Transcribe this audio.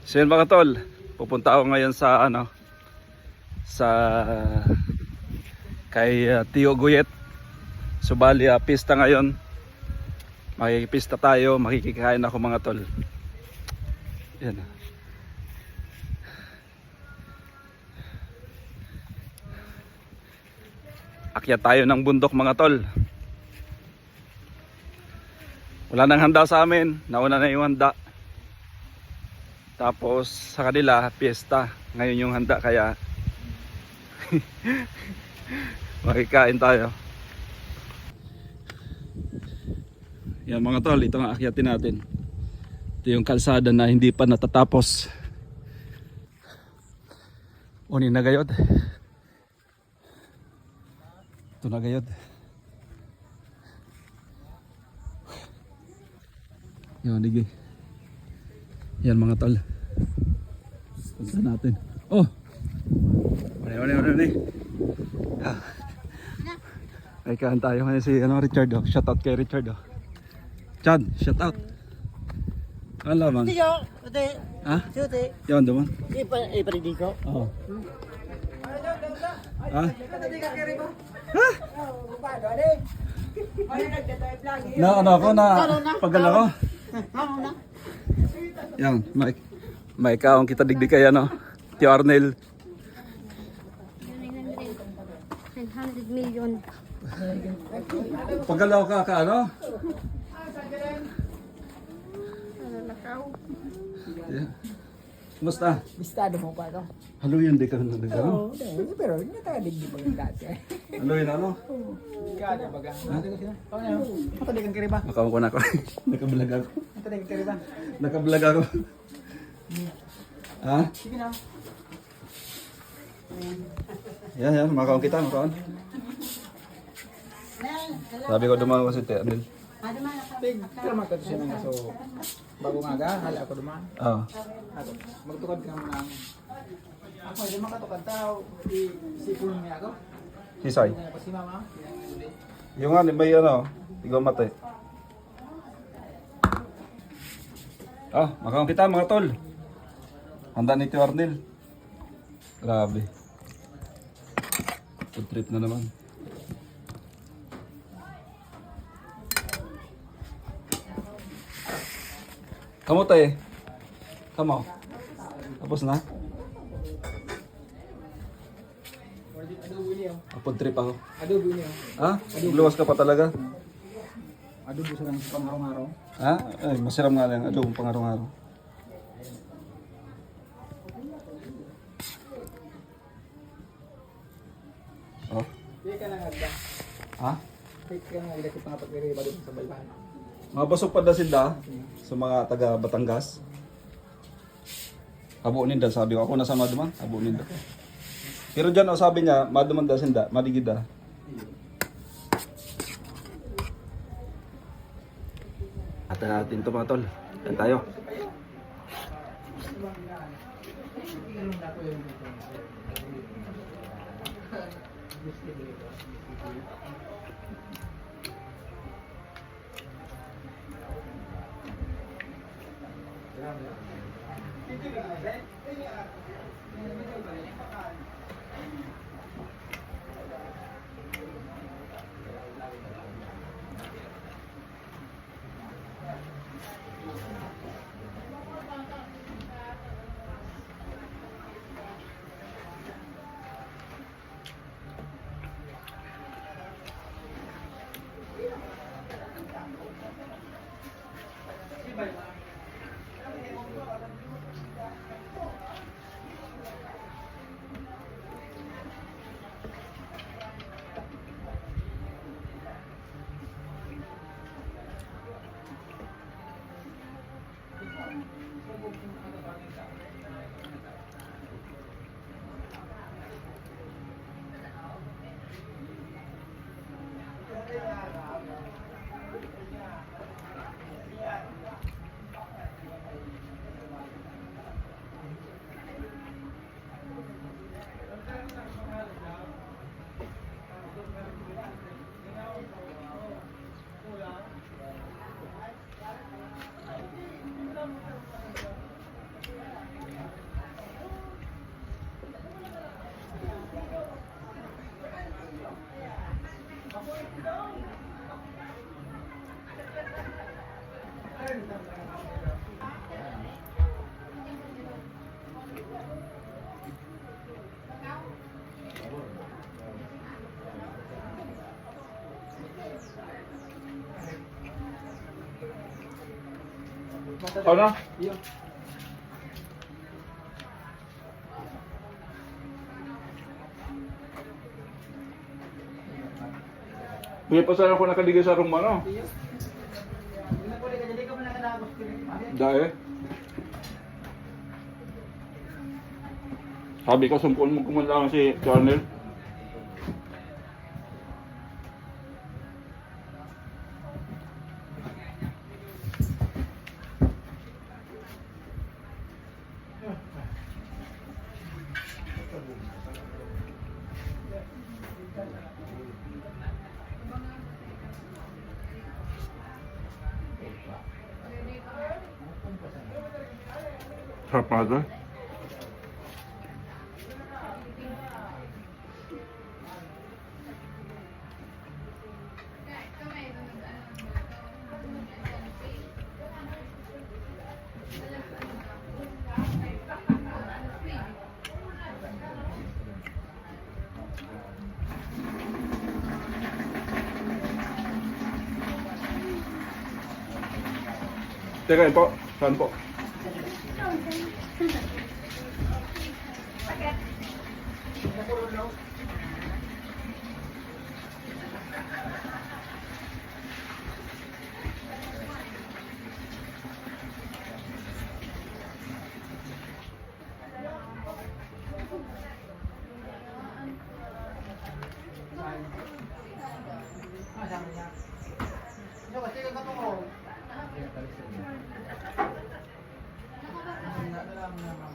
So yun mga tol, pupunta ako ngayon sa sa kay Tio Guyet. So bali pista ngayon. Makikipista tayo, makikikain ako mga tol. Yan. Akyat tayo ng bundok mga tol. Wala nang handa sa amin, nauna na yung handa. Tapos sa kanila, piyesta. Ngayon yung handa kaya makikain tayo. Yan mga tol, ito ang akyatin natin. Ito yung kalsada na hindi pa natatapos. Unin na gayod. Ito na gayod. Yan, dige. Yan mga tol. Punta natin. Oh! Wala. Ay kahan tayo ngayon si Richard. Shout out kay Richard. Chad, shout out. Wala man. Ha? Yan naman. Iparidiko. Oo. Ha? Na ako na pagal ako. Yan, may kaong kita digdig kaya Tio Arnel. 900 million. Pagalaw ka ano? Yeah. Kumusta? Bistado mo pa ito? Haluin di ka nagano? Oo, pero hindi tayo digdi ba yung dati. Haluin ano? Gada baga. Matali kang kiriba. Makaw ko na ako. Nakablog ako. Matali kang kiriba. Nakablog ako. Ha? Sige na. Yan, makaw kita, makaw. Sabi ko dumawa si Tio Arnel. Pero magkato siya nga so bago maga, hala ako dumaan. Oo. Ako, magtukad ka muna. Ako, hindi makatukad tao. Sipon niya ako. Hisay. Hindi na si mama. Yung nga, may tigaw mate. Makaw kita mga tol. Handa ni Tio Arnel. Grabe. Food trip na naman. Kamu tayo? Kamu? Tapos na? Adobo niyo. Food trip ako. Adobo niyo. Ha? Luwas ka pa talaga? Adobo sa lang pang-araw-araw. Ha? Ay, masiram nga lang. Adobo pang araw-araw. Oh? Hindi ka lang agda. Ha? Hindi ka lang agda kung pagkiriba doon sa balbahan. Mga basok pa dasin da sa mga taga Batangas. Habunin da, sabi ko. Ako nasa maduman, habunin da. Pero dyan, sabi niya, maduman dasin da, maligid da. At natin ito mga tol. Yan tayo. Ano? Iyo. Hindi pa sana ako nakaligay sa room ano? Iyo. Hindi na pwede ka, hindi ka mo nakalagos. Dahil. Sabi ko, sumpuan mo kumanda si Charnel. Sarap nga doon. Teka, yun po. Saan po? Yo, kasi ka to ko. Ano lang naman.